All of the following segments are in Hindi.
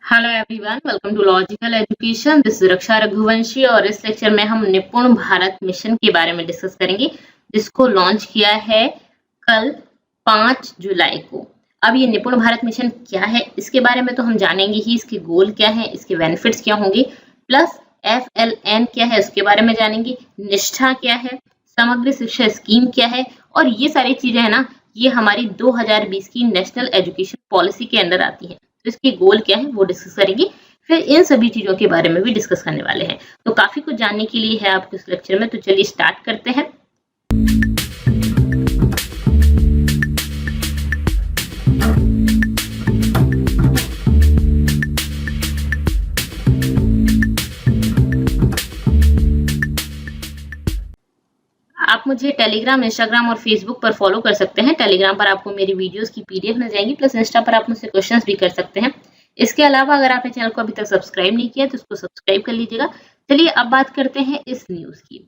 Hello everyone, welcome to logical education. This is Raksha Raghuvanshi और इस लेक्चर में हम निपुण भारत मिशन के बारे में डिस्कस करेंगे, जिसको लॉन्च किया है कल 5 जुलाई को। अब ये निपुण भारत मिशन क्या है, इसके बारे में तो हम जानेंगे ही। इसके गोल क्या है, इसके बेनिफिट्स क्या होंगे, प्लस FLN क्या है उसके बारे में जानेंगे, निष्ठा क्या है, समग्र शिक्षा स्कीम क्या है, और ये सारी चीजें है ना, ये हमारी 2020 की नेशनल एजुकेशन पॉलिसी के अंदर आती है। तो इसके गोल क्या है वो डिस्कस करेंगे, फिर इन सभी चीजों के बारे में भी डिस्कस करने वाले हैं। तो काफी कुछ जानने के लिए है आपको इस लेक्चर में, तो चलिए स्टार्ट करते हैं। आप मुझे टेलीग्राम, इंस्टाग्राम और फेसबुक पर फॉलो कर सकते हैं। टेलीग्राम पर आपको मेरी वीडियोस की PDF मिल जाएंगी, प्लस इंस्टा पर आप मुझसे क्वेश्चंस भी कर सकते हैं। इसके अलावा अगर आपने चैनल को अभी तक सब्सक्राइब नहीं किया तो उसको सब्सक्राइब कर लीजिएगा। चलिए अब बात करते हैं इस न्यूज की।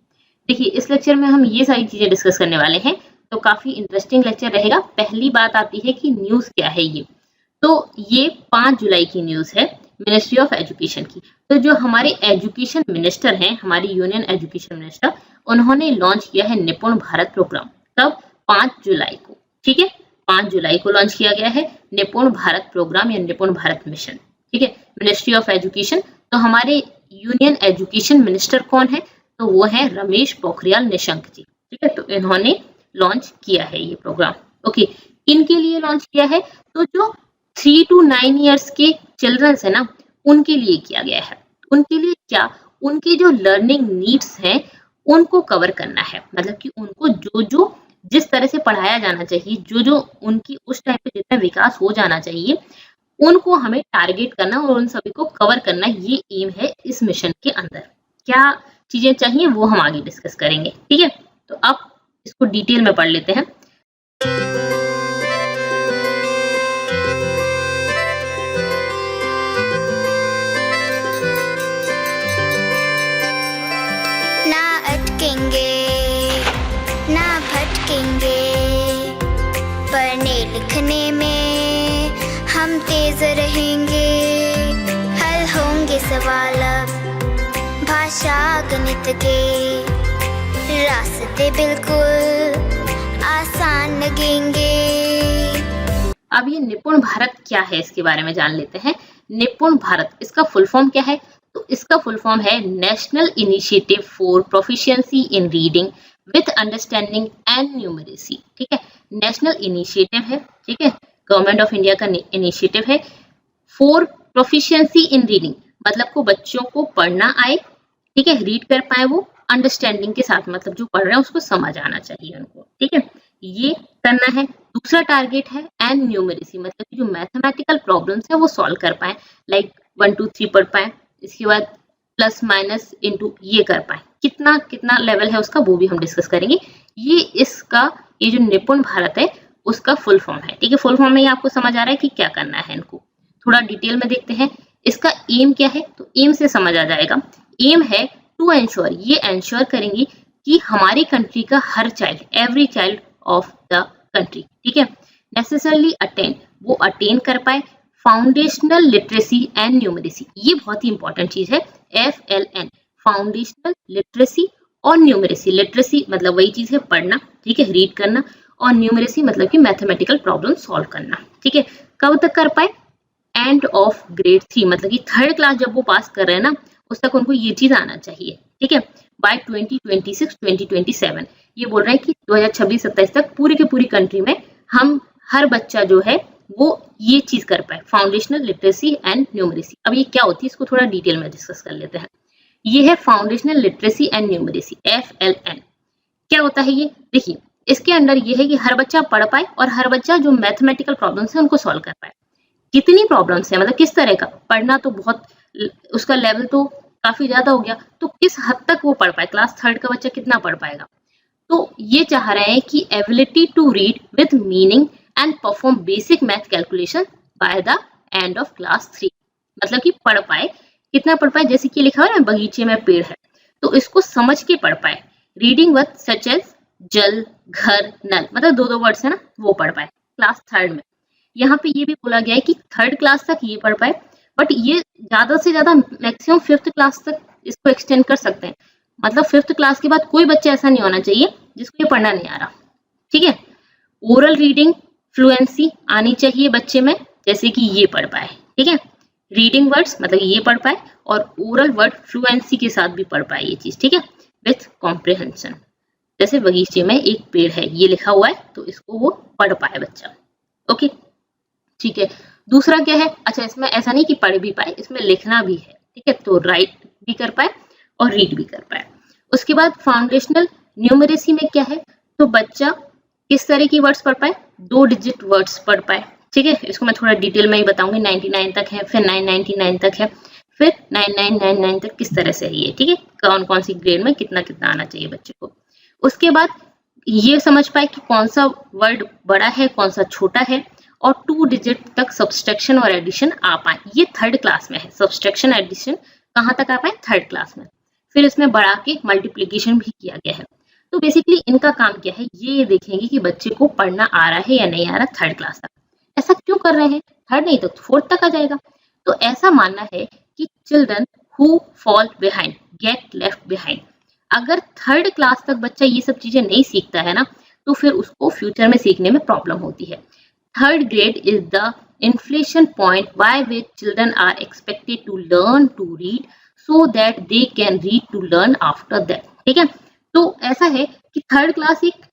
देखिए, इस लेक्चर में हम ये सारी चीजें डिस्कस करने वाले हैं, तो काफी इंटरेस्टिंग लेक्चर रहेगा। पहली बात आती है कि न्यूज क्या है ये। तो ये 5 जुलाई की न्यूज है मिनिस्ट्री ऑफ एजुकेशन की। तो जो हमारे एजुकेशन मिनिस्टर हैं, हमारी यूनियन एजुकेशन मिनिस्टर, उन्होंने लॉन्च किया है निपुण भारत प्रोग्राम। कब? 5 जुलाई को। ठीक है, 5 जुलाई को लॉन्च किया गया है निपुण भारत प्रोग्राम या निपुण भारत मिशन। ठीक है, मिनिस्ट्री ऑफ एजुकेशन। तो हमारे यूनियन एजुकेशन मिनिस्टर कौन है? तो वो है रमेश पोखरियाल निशंक जी। ठीक है, तो इन्होंने लॉन्च किया है ये प्रोग्राम। ओके, किनके लिए लॉन्च किया है? तो जो 3 to 9 ईयर्स के चिल्ड्रंस है ना, उनके लिए किया गया है। उनके लिए क्या? उनके जो लर्निंग नीड्स हैं उनको कवर करना है। मतलब कि उनको जो जिस तरह से पढ़ाया जाना चाहिए, जो उनकी उस टाइम पे जितना विकास हो जाना चाहिए, उनको हमें टारगेट करना और उन सभी को कवर करना, ये एम है इस मिशन के अंदर। क्या चीजें चाहिए वो हम आगे डिस्कस करेंगे। ठीक है, तो अब इसको डिटेल में पढ़ लेते हैं। ना अटकेंगे ना भटकेंगे, पढ़ने लिखने में हम तेज रहेंगे। हल होंगे सवाल अब भाषा गणित के, रास्ते बिल्कुल आसान लगेंगे। अब ये निपुण भारत क्या है इसके बारे में जान लेते हैं। निपुण भारत, इसका फुल फॉर्म क्या है? तो इसका फुल फॉर्म है national initiative for proficiency in reading with understanding and numeracy. ठीक है, नेशनल इनिशिएटिव है। ठीक है, गवर्नमेंट ऑफ इंडिया का इनिशिएटिव है फॉर प्रोफिशिएंसी इन रीडिंग, मतलब को बच्चों को पढ़ना आए, ठीक है, रीड कर पाए वो अंडरस्टैंडिंग के साथ, मतलब जो पढ़ रहे हैं उसको समझ आना चाहिए उनको। ठीक है, ये करना है। दूसरा टारगेट है एंड न्यूमरेसी, मतलब कि जो मैथमेटिकल प्रॉब्लम्स है वो सॉल्व कर पाए, लाइक 1 2 3 पढ़ पाए, इसके बाद प्लस माइनस इनटू ये कर पाए। कितना कितना लेवल है उसका वो भी हम डिस्कस करेंगे। ये इसका, ये जो निपुण भारत है उसका फुल फॉर्म है। ठीक है, फुल फॉर्म में ही आपको समझ आ रहा है कि क्या करना है इनको। थोड़ा डिटेल में देखते हैं इसका एम क्या है। तो एम से समझ आ जाएगा। एम है टू एंश्योर, ये एंश्योर करेंगे कि हमारी कंट्री का her child, every child of the country, ठीक है, नेसेसरली अटेन, वो अटेन कर पाए फाउंडेशनल लिटरेसी एंड न्यूमरेसी। ये बहुत ही इंपॉर्टेंट चीज है, FLN, फाउंडेशनल लिटरेसी और न्यूमरेसी। लिटरेसी मतलब वही चीज है पढ़ना, ठीक है, रीड करना, और न्यूमरेसी मतलब कि मैथमेटिकल प्रॉब्लम सॉल्व करना। ठीक है, कब तक कर पाए? एंड ऑफ ग्रेड 3, मतलब कि 3rd क्लास जब वो पास कर रहे हैं ना, उस तक उनको ये चीज आना चाहिए। ठीक है, बाय 2026-2027 ये बोल रहे हैं कि 2026-27 तक पूरी की पूरी कंट्री में हम हर बच्चा जो है वो ये चीज कर पाए, फाउंडेशनल लिटरेसी एंड न्यूमरेसी। अब ये क्या होती है इसको थोड़ा डिटेल में डिस्कस कर लेते हैं। ये है foundational literacy and numeracy, FLN। क्या होता है ये? देखिए, इसके अंदर ये है कि हर बच्चा पढ़ पाए और हर बच्चा जो मैथमेटिकल प्रॉब्लम्स है उनको सॉल्व कर पाए। कितनी प्रॉब्लम्स है, मतलब किस तरह का पढ़ना, तो बहुत उसका लेवल तो काफी ज्यादा हो गया, तो किस हद तक वो पढ़ पाए, क्लास 3rd का बच्चा कितना पढ़ पाएगा। तो ये चाह रहे हैं कि ability to read with meaning and perform basic math calculation by the end of class 3, मतलब कि पढ़ पाए। कितना पढ़ पाए? जैसे कि लिखा हुआ है ना, बगीचे में पेड़ है, तो इसको समझ के पढ़ पाए। रीडिंग विथ सच एज जल, घर, नल, मतलब 2 वर्ड्स है ना, वो पढ़ पाए क्लास 3rd में। यहाँ पे ये भी बोला गया है कि 3rd क्लास तक ये पढ़ पाए, बट ये ज्यादा से ज्यादा मैक्सिमम 5th क्लास तक इसको एक्सटेंड कर सकते हैं। मतलब 5th क्लास के बाद कोई बच्चा ऐसा नहीं होना चाहिए जिसको ये पढ़ना नहीं आ रहा, ठीक है। ओरल रीडिंग फ्लुएंसी आनी चाहिए बच्चे में, जैसे कि ये पढ़ पाए, ठीक है। रीडिंग वर्ड्स मतलब ये पढ़ पाए, और ओरल वर्ड फ्लुएंसी के साथ भी पढ़ पाए ये चीज, ठीक है, विथ कॉम्प्रिहेंशन। जैसे बगीचे में एक पेड़ है ये लिखा हुआ है, तो इसको वो पढ़ पाए बच्चा, ओके, ठीक है। दूसरा क्या है, अच्छा इसमें ऐसा नहीं कि पढ़ भी पाए, इसमें लिखना भी है, ठीक है, तो राइट भी कर पाए और रीड भी कर पाए। उसके बाद फाउंडेशनल न्यूमरेसी में क्या है, तो बच्चा किस तरह की वर्ड्स पढ़ पाए, 2 डिजिट वर्ड्स पढ़ पाए, ठीक है। इसको मैं थोड़ा डिटेल में ही बताऊंगी। 99 तक है, फिर 999 तक है, फिर 9999 तक किस तरह से है ये, ठीक है, कौन कौन सी ग्रेड में कितना कितना आना चाहिए बच्चे को। उसके बाद ये समझ पाए कि कौन सा वर्ड बड़ा है कौन सा छोटा है, और 2 डिजिट तक सब्सट्रैक्शन और एडिशन आ पाए। ये 3rd क्लास में है, सब्सट्रैक्शन एडिशन कहाँ तक आ पाए, 3rd क्लास में। फिर इसमें बढ़ा के मल्टीप्लीकेशन भी किया गया है। तो बेसिकली इनका काम क्या है, ये देखेंगे कि बच्चे को पढ़ना आ रहा है या नहीं आ रहा 3rd क्लास तक। ऐसा क्यों कर रहे हैं, 3rd नहीं तो 4th तक आ जाएगा। तो ऐसा मानना है कि children who fall behind get left behind. अगर 3rd क्लास तक बच्चा ये सब चीजें नहीं सीखता है ना, तो फिर उसको फ्यूचर में सीखने में प्रॉब्लम होती है। 3rd grade is the inflection point by which children are expected to learn to read so that they can read to learn after that, ठीक है। तो ऐसा है कि 3rd क्लास एक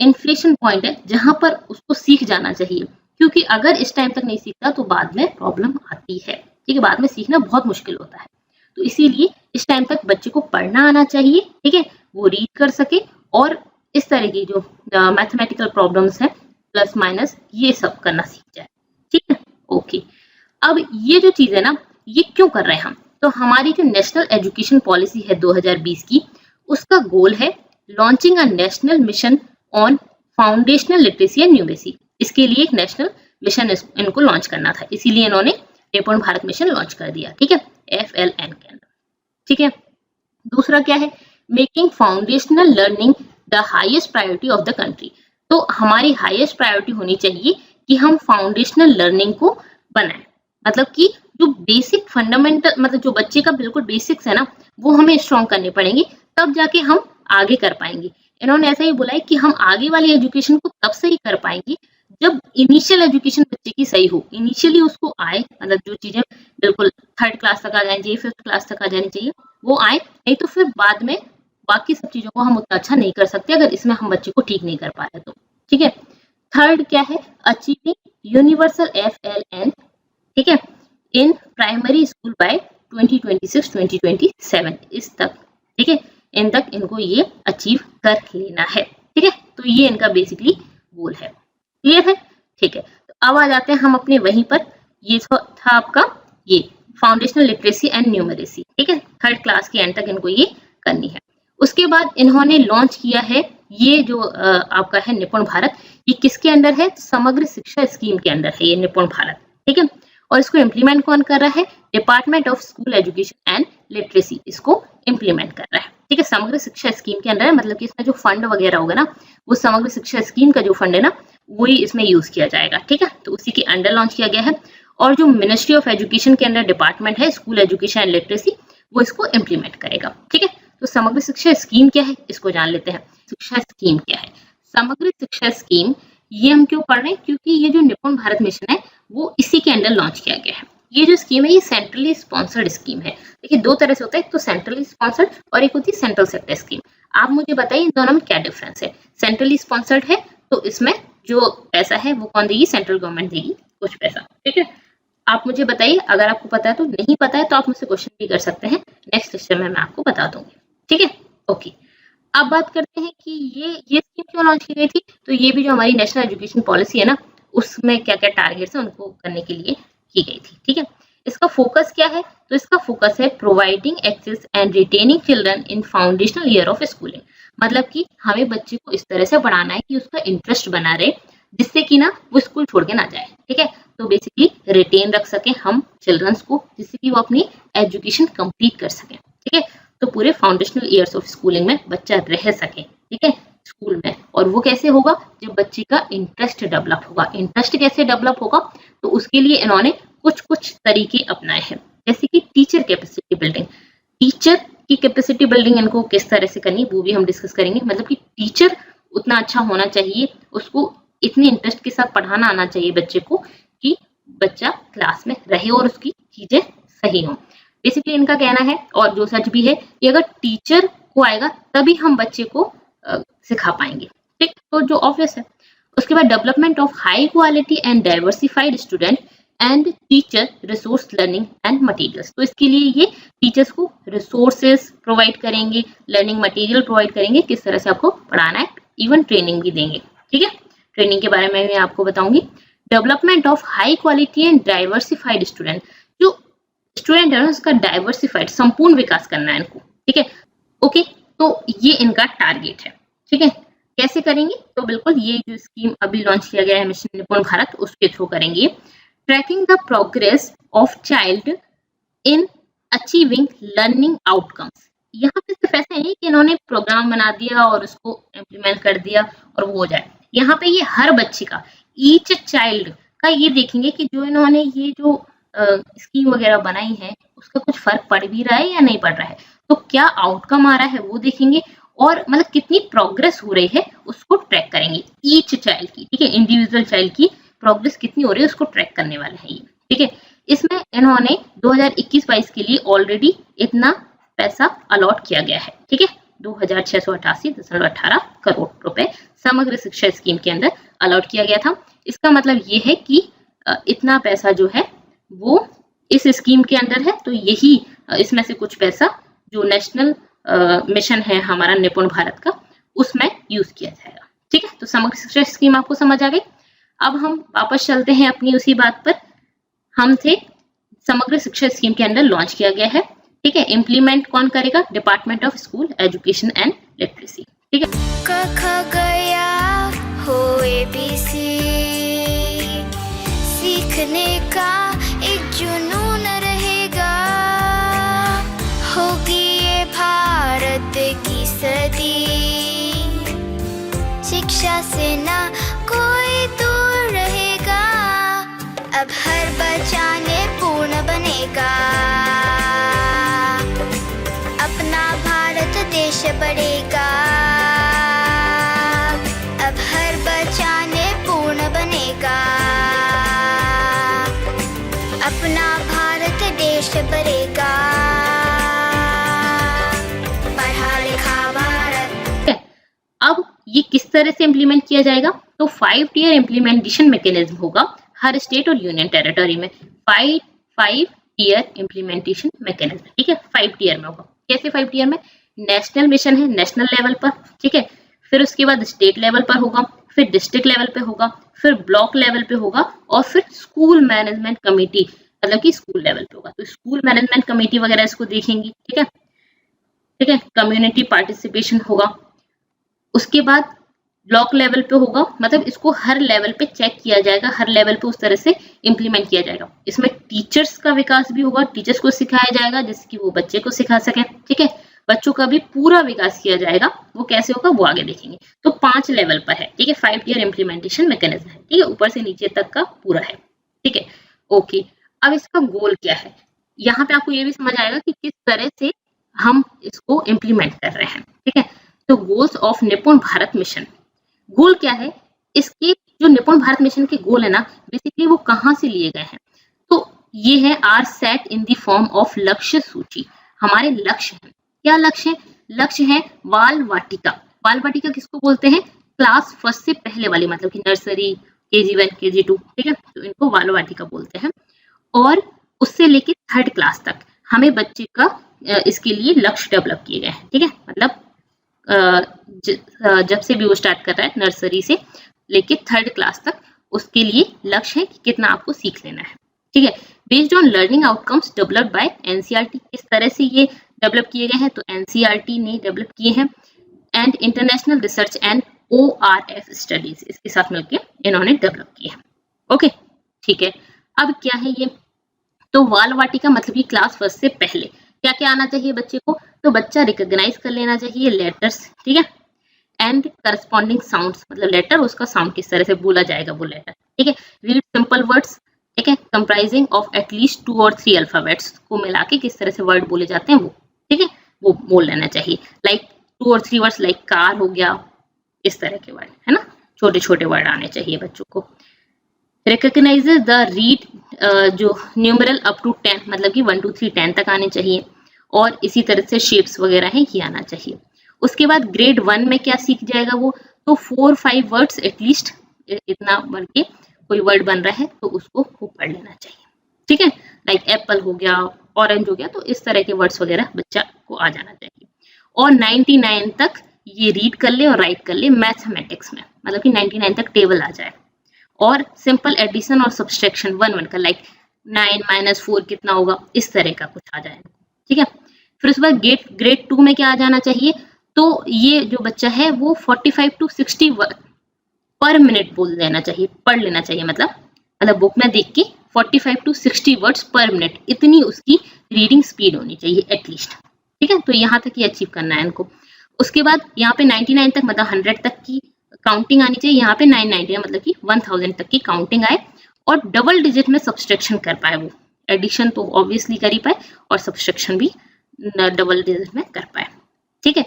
इन्फ्लेशन पॉइंट है जहां पर उसको सीख जाना चाहिए, क्योंकि अगर इस टाइम तक नहीं सीखता तो बाद में प्रॉब्लम आती है, ठीक है, बाद में सीखना बहुत मुश्किल होता है। तो इसीलिए इस टाइम तक बच्चे को पढ़ना आना चाहिए, ठीक है, वो रीड कर सके और इस तरह की जो मैथमेटिकल प्रॉब्लम्स हैं प्लस माइनस ये सब करना सीख जाए, ठीक है, ओके। अब ये जो चीज है ना, ये क्यों कर रहे हैं हम, तो हमारी जो नेशनल एजुकेशन पॉलिसी है 2020 की, उसका गोल है launching a national mission on foundational literacy and numeracy. इसके लिए एक नेशनल मिशन इनको लॉन्च करना था, इसीलिए इन्होंने निपुण भारत मिशन लॉन्च कर दिया, ठीक है, FLN के अंदर, ठीक है। दूसरा क्या है, making foundational learning the highest priority of the country. तो हमारी हाईएस्ट प्रायोरिटी होनी चाहिए कि हम फाउंडेशनल लर्निंग को बनाएं, मतलब कि जो बेसिक फंडामेंटल मतलब जो बच्चे का बिल्कुल बेसिक्स है ना, वो हमें स्ट्रॉन्ग करने पड़ेंगे, तब जाके हम आगे कर पाएंगे। इन्होंने ऐसा ही बोला है कि हम आगे वाली एजुकेशन को तब सही कर पाएंगे जब इनिशियल एजुकेशन बच्चे की सही हो, इनिशियली उसको आए, मतलब जो चीजें बिल्कुल 3rd क्लास तक आ जानी चाहिए, 5th क्लास तक आ जानी चाहिए, वो आए, नहीं तो फिर बाद में बाकी सब चीजों को हम उतना अच्छा नहीं कर सकते अगर इसमें हम बच्चे को ठीक नहीं कर पा रहे तो, ठीक है। 3rd क्या है, अचीविंग यूनिवर्सल FLN, ठीक है, इन प्राइमरी स्कूल बाय 2026-2027 इस तक, ठीक है, इन तक इनको ये अचीव कर लेना है, ठीक है। तो ये इनका बेसिकली गोल है, क्लियर है, ठीक है। तो अब आ जाते हैं हम अपने वहीं पर, ये था आपका ये फाउंडेशनल लिटरेसी एंड न्यूमरेसी, ठीक है, 3rd क्लास के एंड तक इनको ये करनी है। उसके बाद इन्होंने लॉन्च किया है ये जो आपका है निपुण भारत, ये किसके अंडर है, समग्र शिक्षा स्कीम के अंडर है ये निपुण भारत, ठीक है। और इसको इम्प्लीमेंट कौन कर रहा है, department of school education and literacy इसको इम्प्लीमेंट कर रहा है, ठीक है, समग्र शिक्षा स्कीम के अंदर है। मतलब कि इसमें जो फंड वगैरह होगा ना, वो समग्र शिक्षा स्कीम का जो फंड है ना, वही इसमें यूज किया जाएगा, ठीक है। तो उसी के अंडर लॉन्च किया गया है। और जो मिनिस्ट्री ऑफ एजुकेशन के अंदर डिपार्टमेंट है स्कूल एजुकेशन एंड लिटरेसी, वो इसको इम्प्लीमेंट करेगा, ठीक है। तो समग्र शिक्षा स्कीम क्या है, इसको जान लेते हैं। शिक्षा स्कीम क्या है, समग्र शिक्षा स्कीम, ये हम क्यों पढ़ रहे हैं, क्योंकि ये जो निपुण भारत मिशन है वो इसी के अंडर लॉन्च किया गया है। ये जो स्कीम है ये सेंट्रली स्पॉन्सर्ड स्कीम है। देखिए 2 तरह से होता है, एक तो सेंट्रली स्पॉन्सर्ड और एक होती है सेंट्रल सेक्टर स्कीम। आप मुझे बताइए इन दोनों में क्या डिफरेंस है। सेंट्रली स्पॉन्सर्ड है तो इसमें जो पैसा है वो कौन देगी, सेंट्रल गवर्नमेंट देगी कुछ पैसा, ठीक है। आप मुझे बताइए, अगर आपको पता है तो, नहीं पता है तो आप मुझसे क्वेश्चन भी कर सकते हैं, नेक्स्ट लेक्चर में मैं आपको बता दूंगी, ठीक है, ओके। अब बात करते हैं कि ये स्कीम क्यों लॉन्च की गई थी। तो ये भी जो हमारी नेशनल एजुकेशन पॉलिसी है ना, उसमें क्या क्या टारगेट्स है उनको करने के लिए की गई थी, ठीक है। इसका फोकस क्या है, तो इसका फोकस है providing access and retaining children in foundational year of schooling. मतलब कि हमें बच्चे को इस तरह से पढ़ाना है कि उसका इंटरेस्ट बना रहे, जिससे कि ना वो स्कूल छोड़ के ना जाए, ठीक है। तो बेसिकली रिटेन रख सके हम चिल्ड्रंस को, जिससे कि वो अपनी एजुकेशन कंप्लीट कर सके, ठीक है। तो पूरे फाउंडेशनल ईयर्स ऑफ स्कूलिंग में बच्चा रह सके, ठीक है, स्कूल में। और वो कैसे होगा, जब बच्चे का इंटरेस्ट डेवलप होगा। इंटरेस्ट कैसे डेवलप होगा, तो उसके लिए इन्होंने कुछ कुछ तरीके अपनाए हैं, जैसे कि टीचर कैपेसिटी बिल्डिंग। टीचर की कैपेसिटी बिल्डिंग इनको किस तरह से करनी है वो भी हम डिस्कस करेंगे। मतलब कि टीचर उतना अच्छा होना चाहिए, उसको इतने इंटरेस्ट के साथ पढ़ाना आना चाहिए बच्चे को कि बच्चा क्लास में रहे और उसकी चीजें सही हों। बेसिकली इनका कहना है, और जो सच भी है, कि अगर टीचर को आएगा तभी हम बच्चे को सिखा पाएंगे। ठीक, तो जो ऑब्वियस है। उसके बाद development of high quality and diversified student and teacher resource learning and materials. तो इसके लिए ये टीचर्स को रिसोर्सेज प्रोवाइड करेंगे, लर्निंग मटेरियल प्रोवाइड करेंगे, किस तरह से आपको पढ़ाना है, इवन ट्रेनिंग भी देंगे। ठीक है, ट्रेनिंग के बारे में मैं आपको बताऊंगी। Development of high quality and diversified student, जो स्टूडेंट है ना उसका डाइवर्सिफाइड संपूर्ण विकास करना है इनको। ठीक है, ओके, तो ये इनका टारगेट है। ठीक है, कैसे करेंगे? तो बिल्कुल ये जो स्कीम अभी लॉन्च किया गया है मिशन निपुण भारत, उसके थ्रू करेंगे। Tracking the progress of child in achieving learning outcomes. यहाँ पे सिर्फ ऐसा नहीं कि इन्होंने प्रोग्राम बना दिया और उसको इम्प्लीमेंट कर दिया और वो हो जाए। यहाँ पे ये हर बच्चे का, ईच चाइल्ड का ये देखेंगे कि जो इन्होंने ये जो स्कीम वगैरह बनाई है उसका कुछ फर्क पड़ भी रहा है या नहीं पड़ रहा है, तो क्या आउटकम आ रहा है वो देखेंगे, और मतलब कितनी प्रोग्रेस हो रही है उसको ट्रैक करेंगे ईच चाइल्ड की। ठीक है, इंडिविजुअल चाइल्ड की प्रोग्रेस कितनी हो रही है उसको ट्रैक करने वाले हैं ये। ठीक है, इसमें इन्होंने 2021-22 के लिए ऑलरेडी इतना पैसा अलॉट किया गया है। ठीक है, 2688.18 करोड़ रुपए समग्र शिक्षा स्कीम के अंदर अलॉट किया गया था। इसका मतलब ये है कि इतना पैसा जो है वो इस स्कीम के अंदर है, तो यही इसमें से कुछ पैसा जो नेशनल मिशन है हमारा निपुण भारत का, उसमें यूज किया जाएगा। ठीक है, तो समग्र शिक्षा स्कीम आपको समझ आ गई। अब हम वापस चलते हैं अपनी उसी बात पर। हम थे समग्र शिक्षा स्कीम के अंदर लॉन्च किया गया है। ठीक है, इम्प्लीमेंट कौन करेगा? Department of school education and literacy. ठीक है, क ख गया हो ABC, सीखने का एक जुनून रहेगा, होगी ये भारत की सदी, शिक्षा से ना कोई दूर रहेगा, अब हर बच्चा पूर्ण बनेगा, अपना भारत देश बढ़ेगा, अब हर बच्चा पूर्ण बनेगा, अपना भारत देश बढ़ेगा, पढ़ा लिखा भारत। अब ये किस तरह से इम्प्लीमेंट किया जाएगा? तो 5 ईयर इम्प्लीमेंटेशन मैकेनिज्म होगा हर स्टेट और यूनियन टेरिटरी में। 5 ईयर इम्प्लीमेंटेशन मैकेनिज्म। ठीक है, 5 ईयर में होगा। कैसे 5 ईयर में? नेशनल मिशन है नेशनल लेवल पर। ठीक है, फिर उसके बाद स्टेट लेवल पर होगा, फिर डिस्ट्रिक्ट लेवल पे होगा, फिर ब्लॉक लेवल पे होगा, और फिर स्कूल मैनेजमेंट कमेटी, मतलब कि स्कूल लेवल पे होगा। तो स्कूल मैनेजमेंट कमेटी वगैरह इसको देखेंगी। ठीक है, ठीक है, कम्युनिटी पार्टिसिपेशन होगा। उसके बाद ब्लॉक लेवल पे होगा, मतलब इसको हर लेवल पे चेक किया जाएगा, हर लेवल पे उस तरह से इम्प्लीमेंट किया जाएगा। इसमें टीचर्स का विकास भी होगा, टीचर्स को सिखाया जाएगा जिससे कि वो बच्चे को सिखा सकें। ठीक है, बच्चों का भी पूरा विकास किया जाएगा। वो कैसे होगा वो आगे देखेंगे। तो 5 लेवल पर है। ठीक है, 5 ईयर इम्प्लीमेंटेशन मैकेनिज्म है। ठीक है, ऊपर से नीचे तक का पूरा है। ठीक है, ओके। अब इसका गोल क्या है? यहाँ पे आपको ये भी समझ आएगा कि किस तरह से हम इसको इम्प्लीमेंट कर रहे हैं। ठीक है, तो गोल्स ऑफ निपुण भारत मिशन, गोल क्या है इसके? जो निपुण भारत मिशन के गोल है ना, बेसिकली वो कहाँ से लिए गए हैं? तो ये है are set in the form of लक्ष्य सूची। हमारे लक्ष्य हैं। क्या लक्ष्य है? लक्ष्य है बाल वाटिका। बाल वाटिका किसको बोलते हैं? क्लास 1 से पहले वाली, मतलब कि नर्सरी, KG1, KG2। ठीक है, तो इनको बाल वाटिका बोलते हैं। और उससे लेके 3rd क्लास तक हमें बच्चे का इसके लिए लक्ष्य डेवलप किए गए हैं। ठीक है, मतलब जब से भी वो स्टार्ट कर रहा है नर्सरी से लेके 3rd क्लास तक, उसके लिए लक्ष्य है कि कितना आपको सीख लेना है। ठीक है, based on learning outcomes developed by NCERT। किस तरह से ये डेवलप किए गए हैं? तो NCERT ने डेवलप किए हैं, and international research and ORF studies, इसके साथ मिलकर इन्होंने डेवलप किए हैं। ओके, ठीक है। अब क्या है ये? तो बाल वाटिका मतलब कि क्लास 1 से पहले क्या क्या आना चाहिए बच्चे को? तो बच्चा रिकॉग्नाइज कर लेना चाहिए लेटर्स। ठीक है, एंड करस्पॉन्डिंग साउंड्स, मतलब लेटर उसका साउंड किस तरह से बोला जाएगा वो लेटर। ठीक है, रीड सिंपल वर्ड्स, ठीक है, कंप्राइजिंग ऑफ एटलीस्ट 2 और 3 अल्फाबेट्स को मिला के किस तरह से वर्ड बोले जाते हैं वो, ठीक है, वो बोल लेना चाहिए। लाइक 2 और 3 वर्ड्स, लाइक कार हो गया, इस तरह के वर्ड, है ना, छोटे छोटे वर्ड आने चाहिए बच्चों को। रिकॉग्नाइजेज द रीड जो न्यूमरल अप टू 10, मतलब कि 1 2 3 10 तक आने चाहिए, और इसी तरह से शेप्स वगैरह है ये आना चाहिए। उसके बाद ग्रेड 1 में क्या सीख जाएगा वो, तो 4-5 वर्ड्स एटलीस्ट, इतना बढ़ के कोई वर्ड बन रहा है तो उसको वो पढ़ लेना चाहिए, ठीक है, लाइक एप्पल हो गया, ऑरेंज हो गया, तो इस तरह के वर्ड्स वगैरह बच्चा को आ जाना चाहिए। और 99 तक ये रीड कर ले और राइट कर ले मैथमेटिक्स में, मतलब कि 99 तक टेबल आ जाए। और सिंपल एडिशन और सब्सट्रैक्शन 1-1 का, लाइक 9 - 4 कितना होगा, इस तरह का कुछ आ जाए, ठीक है। फिर उसके बाद ग्रेड 2 में क्या आ जाना चाहिए, तो ये जो बच्चा है वो 45 to 60 वर्ड पर मिनट बोल लेना चाहिए, पढ़ लेना चाहिए, मतलब बुक में देख के 45 to 60 वर्ड्स पर मिनट, इतनी उसकी रीडिंग स्पीड होनी चाहिए एटलीस्ट, ठीक है। तो यहाँ तक ही अचीव करना है इनको। उसके बाद यहाँ पे 99 तक, मतलब 100 तक की काउंटिंग आनी चाहिए, यहाँ पे 990 मतलब कि 1000 तक की काउंटिंग आए, और डबल डिजिट में सब्सट्रैक्शन कर पाए वो, एडिशन तो ऑब्वियसली कर ही पाए और सब्सट्रैक्शन भी डबल डिजिट में कर पाए, ठीक है।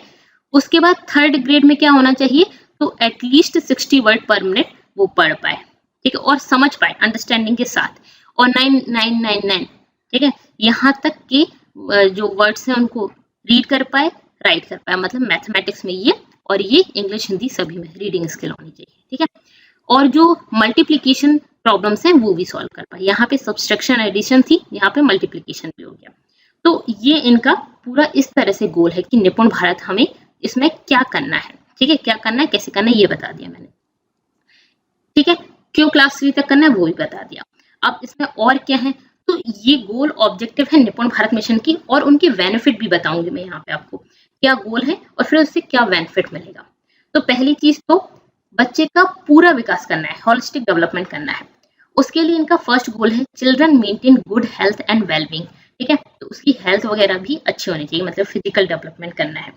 उसके बाद 3rd ग्रेड में क्या होना चाहिए, तो एटलीस्ट 60 वर्ड पर मिनट वो पढ़ पाए, ठीक है, और समझ पाए अंडरस्टैंडिंग के साथ। और 9999, ठीक है, यहाँ तक के जो वर्ड्स हैं उनको रीड कर पाए, राइट कर पाए, मतलब मैथमेटिक्स में ये, और ये इंग्लिश हिंदी सभी में रीडिंग स्किल होनी चाहिए, ठीक है। और जो मल्टीप्लिकेशन प्रॉब्लम्स हैं वो भी सॉल्व कर पाए, यहाँ पे सब्सट्रैक्शन एडिशन थी, यहाँ पे मल्टीप्लिकेशन भी हो गया। तो ये इनका पूरा इस तरह से गोल है कि निपुण भारत हमें इसमें क्या करना है, ठीक है, क्या करना है, कैसे करना है, ये बता दिया मैंने, ठीक है। क्यों क्लास 3 तक करना है वो भी बता दिया। अब इसमें और क्या है, तो ये गोल ऑब्जेक्टिव है निपुण भारत मिशन की, और उनके बेनिफिट भी बताऊंगी मैं यहाँ पे आपको, क्या गोल है और फिर उससे क्या बेनिफिट मिलेगा। तो पहली चीज तो बच्चे का पूरा विकास करना है, होलिस्टिक डेवलपमेंट करना है। उसके लिए इनका फर्स्ट गोल है children maintain good health and wellbeing, ठीक है, तो उसकी हेल्थ वगैरह भी अच्छी होनी चाहिए, मतलब फिजिकल डेवलपमेंट करना है।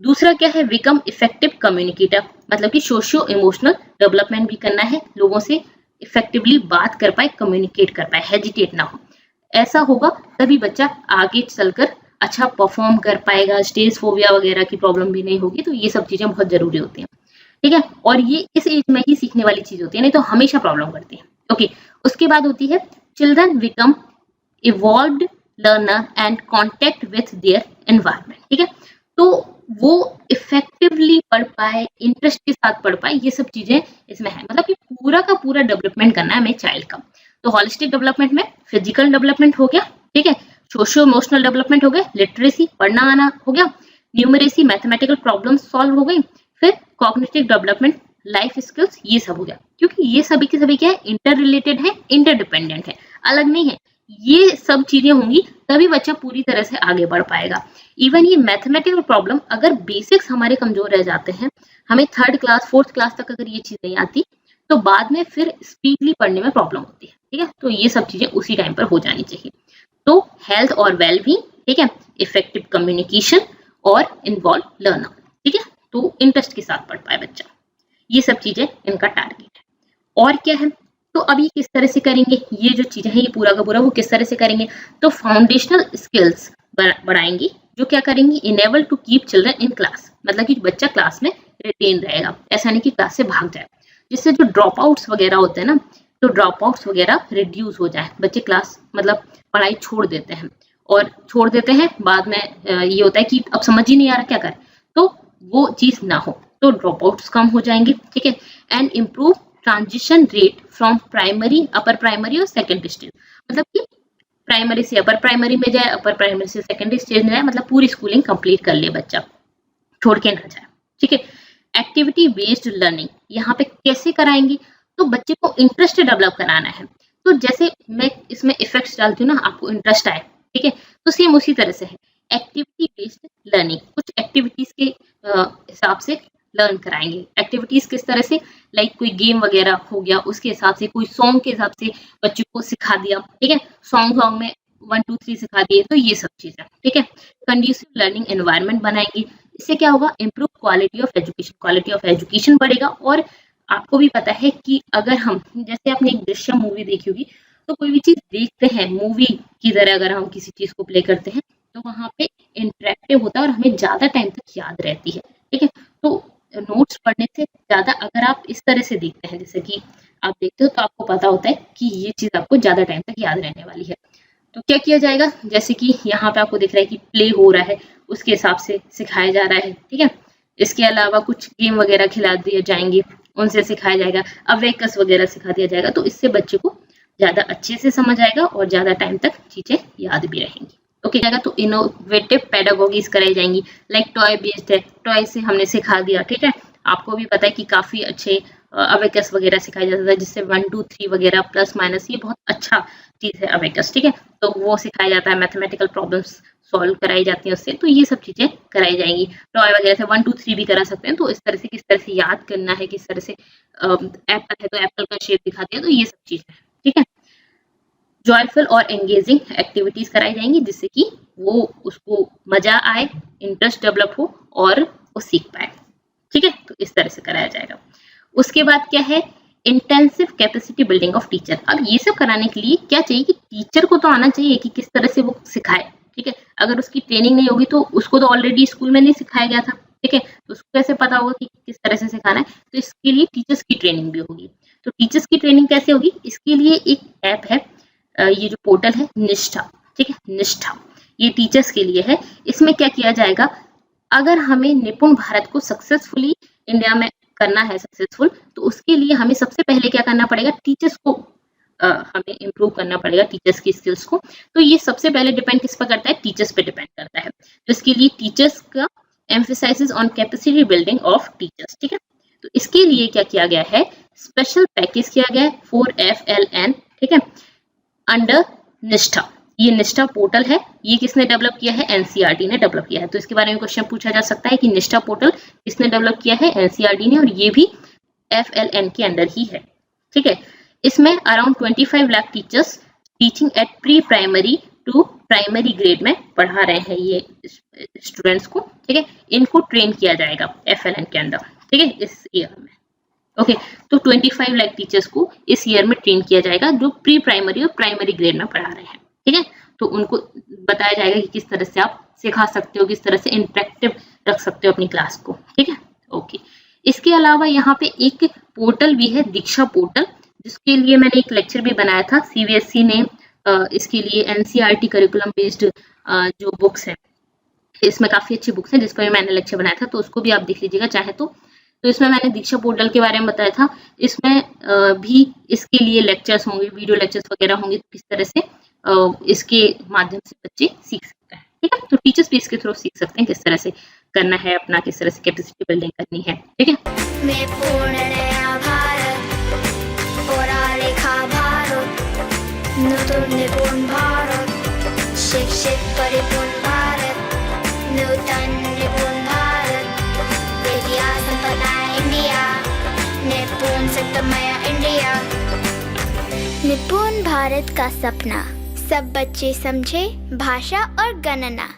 दूसरा क्या है, बिकम इफेक्टिव कम्युनिकेटर, मतलब कि सोशियो इमोशनल डेवलपमेंट भी करना है, लोगों से इफेक्टिवली बात कर पाए, कम्युनिकेट कर पाए, हेजिटेट ना हो, ऐसा होगा तभी बच्चा आगे चलकर अच्छा परफॉर्म कर पाएगा, स्टेज फोबिया वगैरह की प्रॉब्लम भी नहीं होगी। तो ये सब चीजें बहुत जरूरी होती हैं, ठीक है, और ये इस एज में ही सीखने वाली चीज होती है, नहीं तो हमेशा प्रॉब्लम करती है। ओके, उसके बाद होती है children become evolved learner and contact with their environment, ठीक है, तो वो इफेक्टिवली पढ़ पाए, इंटरेस्ट के साथ पढ़ पाए, ये सब चीजें इसमें है, मतलब कि पूरा का पूरा डेवलपमेंट करना है हमें चाइल्ड का। तो होलिस्टिक डेवलपमेंट में फिजिकल डेवलपमेंट हो गया, ठीक है, सोशियो इमोशनल डेवलपमेंट हो गया, लिटरेसी पढ़ना आना हो गया, न्यूमरेसी मैथमेटिकल प्रॉब्लम सॉल्व हो गई, फिर कॉग्निटिव डेवलपमेंट, लाइफ स्किल्स, ये सब हो गया, क्योंकि ये सभी के सभी क्या है, इंटर रिलेटेड है, इंटरडिपेंडेंट है, अलग नहीं है। ये सब चीजें होंगी तभी बच्चा पूरी तरह से आगे बढ़ पाएगा। इवन ये मैथमेटिकल प्रॉब्लम, अगर बेसिक्स हमारे कमजोर रह जाते हैं, हमें 3rd क्लास 4th क्लास तक अगर ये चीज नहीं आती, तो बाद में फिर स्पीडली पढ़ने में प्रॉब्लम होती है, ठीक है, तो ये सब चीजें उसी टाइम पर हो जानी चाहिए। तो हेल्थ और वेलबींग, ठीक है, इफेक्टिव कम्युनिकेशन और इन्वॉल्व लर्नर, ठीक है, तो इंटरेस्ट के साथ पढ़ पाए बच्चा, ये सब चीजें इनका टारगेट है। और क्या है, तो अब ये किस तरह से करेंगे, ये जो चीजें हैं ये पूरा का पूरा वो किस तरह से करेंगे, तो फाउंडेशनल स्किल्स बढ़ाएंगे, जो क्या करेंगी, enable to keep children in class, मतलब कि बच्चा क्लास में रिटेन रहेगा, ऐसा नहीं कि क्लास से भाग जाए, जिससे जो ड्रॉप आउट्स वगैरह होते हैं ना, तो ड्रॉप आउट्स वगैरह रिड्यूस हो जाए, बच्चे क्लास मतलब पढ़ाई छोड़ देते हैं, और छोड़ देते हैं बाद में ये होता है कि अब समझ ही नहीं आ रहा क्या करें, तो वो चीज ना हो, तो ड्रॉप आउट्स कम हो जाएंगे, ठीक है। And improve transition rate from primary, upper primary और सेकेंडरी स्टेज, मतलब कि प्राइमरी से अपर प्राइमरी में जाए, अपर प्राइमरी से सेकेंडरी स्टेज में जाए, मतलब पूरी स्कूलिंग कंप्लीट कर ले बच्चा, छोड़ के ना जाए, ठीक है। एक्टिविटी बेस्ड लर्निंग यहाँ पे कैसे कराएंगे, तो बच्चे को इंटरेस्ट डेवलप कराना है, तो जैसे मैं इसमें इफेक्ट्स डालती हूँ ना, आपको इंटरेस्ट आए, ठीक है, तो सेम उसी तरह से है एक्टिविटी बेस्ड लर्निंग, कुछ एक्टिविटीज के हिसाब से लर्न कराएंगे। एक्टिविटीज किस तरह से, लाइक कोई गेम वगैरह हो गया, उसके हिसाब से, कोई सॉन्ग के हिसाब से बच्चों को सिखा दिया, ठीक है, सॉन्ग में 1 2 3 सिखा दिए, तो ये सब चीजें, ठीक है। कंड्यूसिव लर्निंग एनवायरनमेंट बनाएंगे, इससे क्या होगा, improve quality of education, quality of education बढ़ेगा। और आपको भी पता है कि अगर हम, जैसे आपने एक दृश्यम मूवी देखी होगी, तो कोई भी चीज देखते हैं मूवी की तरह, अगर हम किसी चीज को प्ले करते हैं तो वहां पे इंटरेक्टिव होता है और हमें ज्यादा टाइम तक याद रहती है। ठीक है, तो नोट्स पढ़ने से ज्यादा अगर आप इस तरह से देखते हैं, जैसे कि आप देखते हो तो आपको पता होता है कि ये चीज आपको ज्यादा टाइम तक याद रहने वाली है। तो क्या किया जाएगा, जैसे कि यहाँ पे आपको दिख रहा है कि प्ले हो रहा है, उसके हिसाब से सिखाया जा रहा है। ठीक है, इसके अलावा कुछ गेम वगैरह खिला दिए जाएंगे, उनसे सिखाया जाएगा, अवेकस वगैरह सिखा दिया जाएगा, तो इससे बच्चे को ज्यादा अच्छे से समझ आएगा और ज्यादा टाइम तक चीजें याद भी रहेंगी। ओके जाएगा, तो इनोवेटिव पेडागोगीज कराई जाएंगी, लाइक टॉय बेस्ड है, टॉय से हमने सिखा दिया। ठीक है, आपको भी पता है कि काफी अच्छे अवेकस वगैरह सिखाया जाता है, जिससे 1 2 3 वगैरह प्लस माइनस, ये बहुत अच्छा चीज है अवेकस। ठीक है, तो वो सिखाया जाता है, मैथमेटिकल प्रॉब्लम्स सॉल्व कराई जाती है उससे, तो ये सब चीजें कराई जाएंगी। टॉय वगैरह से 1 2 3 भी करा सकते हैं, तो इस तरह से किस तरह से याद करना है, किस तरह से एप्पल है तो एप्पल का शेप दिखाते हैं, तो ये सब चीजें। ठीक है, जॉयफुल और एंगेजिंग एक्टिविटीज कराई जाएंगी, जिससे कि वो उसको मजा आए, इंटरेस्ट डेवलप हो और वो सीख पाए। ठीक है, तो इस तरह से कराया जाएगा। उसके बाद क्या है, intensive capacity building of teacher. अब ये सब कराने के लिए क्या चाहिए कि टीचर को तो आना चाहिए कि किस तरह से वो सिखाए। ठीक है, अगर उसकी ट्रेनिंग नहीं होगी तो उसको तो ऑलरेडी स्कूल में नहीं सिखाया गया था। ठीक है, तो उसको कैसे पता होगा कि किस तरह से सिखाना है, तो इसके लिए टीचर्स की ट्रेनिंग भी होगी। तो टीचर्स की ट्रेनिंग कैसे होगी, इसके लिए एक ऐप है, ये जो पोर्टल है निष्ठा। ठीक है, निष्ठा ये टीचर्स के लिए है। इसमें क्या किया जाएगा, अगर हमें निपुण भारत को सक्सेसफुली इंडिया में करना है सक्सेसफुल, तो उसके लिए हमें सबसे पहले क्या करना पड़ेगा, टीचर्स को हमें इम्प्रूव करना पड़ेगा, टीचर्स की स्किल्स को। तो ये सबसे पहले डिपेंड किस पर करता है, टीचर्स पे डिपेंड करता है। तो इसके लिए टीचर्स का emphasize on capacity building of teachers. ठीक है, तो इसके लिए क्या किया गया है, स्पेशल पैकेज किया गया है 4FLN। ठीक है, अंडर निष्ठा। ये निष्ठा पोर्टल है, ये किसने डेवलप किया है, एनसीईआरटी ने डेवलप किया है। तो इसके बारे में क्वेश्चन पूछा जा सकता है कि निष्ठा पोर्टल किसने डेवलप किया है, एनसीईआरटी ने, और ये भी FLN के अंडर ही है। ठीक है, इसमें around 25 lakh teachers teaching at pre primary to primary grade में पढ़ा रहे हैं ये स्टूडेंट्स को। ठीक है, इनको ट्रेन किया जाएगा FLN के अंदर। ठीक है, इस ईयर में। ओके, तो 25 लाख टीचर्स को इस ईयर में ट्रेन किया जाएगा, जो प्री प्राइमरी और प्राइमरी ग्रेड में पढ़ा रहे हैं। ठीक है, तो उनको बताया जाएगा कि किस तरह से आप सिखा सकते हो, किस तरह से इंटरेक्टिव रख सकते हो अपनी क्लास को। ठीक है, ओके। इसके अलावा यहाँ पे एक पोर्टल भी है, दीक्षा पोर्टल, जिसके लिए मैंने एक लेक्चर भी बनाया था। CBSE ने इसके लिए NCERT करिकुलम बेस्ड जो बुक्स है, इसमें काफी अच्छी बुक्स है, जिस पर मैंने लेक्चर बनाया था, तो उसको भी आप देख लीजिएगा चाहे तो। इसमें मैंने दीक्षा पोर्टल के बारे में बताया था, इसमें भी इसके लिए लेक्चर्स होंगे, वीडियो लेक्चर्स वगैरह होंगे, किस तरह से इसके माध्यम से बच्चे सीख सकते हैं। ठीक है, तो टीचर्स भी इसके थ्रू सीख सकते हैं किस तरह से करना है अपना, किस तरह से कैपेसिटी बिल्डिंग करनी है। ठीक है, मैं पूर्ण नया भारत, पौराणिका भारत, नूतन निपुण भारत, शिक्षित परिपूर्ण भारत, नूतन निपुण भारत, विद्या संपन्न इंडिया, निपुण शिक्षामय इंडिया। निपुण भारत का सपना, सब बच्चे समझे भाषा और गणना।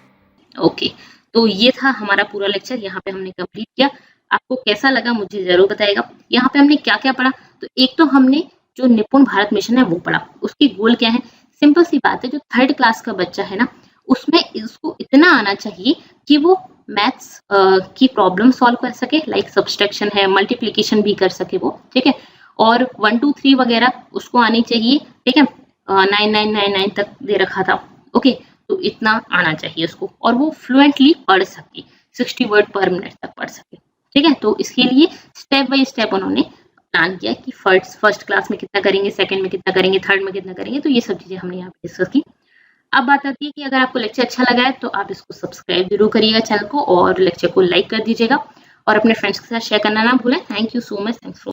ओके, तो ये था हमारा पूरा लेक्चर, यहाँ पे हमने कंप्लीट किया। आपको कैसा लगा मुझे जरूर बताइएगा। यहाँ पे हमने क्या क्या पढ़ा, तो एक तो हमने जो निपुण भारत मिशन है वो पढ़ा, उसकी गोल क्या है, सिंपल सी बात है, जो 3rd क्लास का बच्चा है ना, उसमें इसको इतना आना चाहिए कि वो मैथ्स की प्रॉब्लम सॉल्व कर सके, लाइक सब्सट्रैक्शन है, मल्टीप्लीकेशन भी कर सके वो। ठीक है, और 1 2 3 वगैरह उसको आनी चाहिए। ठीक है, 9999 तक दे रखा था। ओके, तो इतना आना चाहिए उसको, और वो फ्लुएंटली पढ़ सके, 60 वर्ड पर मिनट तक पढ़ सके। ठीक है, तो इसके लिए स्टेप बाय स्टेप उन्होंने प्लान किया कि फर्स्ट क्लास में कितना करेंगे, सेकंड में कितना करेंगे, थर्ड में कितना करेंगे, तो ये सब चीजें हमने यहाँ पे डिस्कस की। अब बात आती है कि अगर आपको लेक्चर अच्छा लगा है तो आप इसको सब्सक्राइब जरूर करिएगा चैनल को, और लेक्चर को लाइक कर दीजिएगा, और अपने फ्रेंड्स के साथ शेयर करना ना भूलें। Thank you so much, thanks for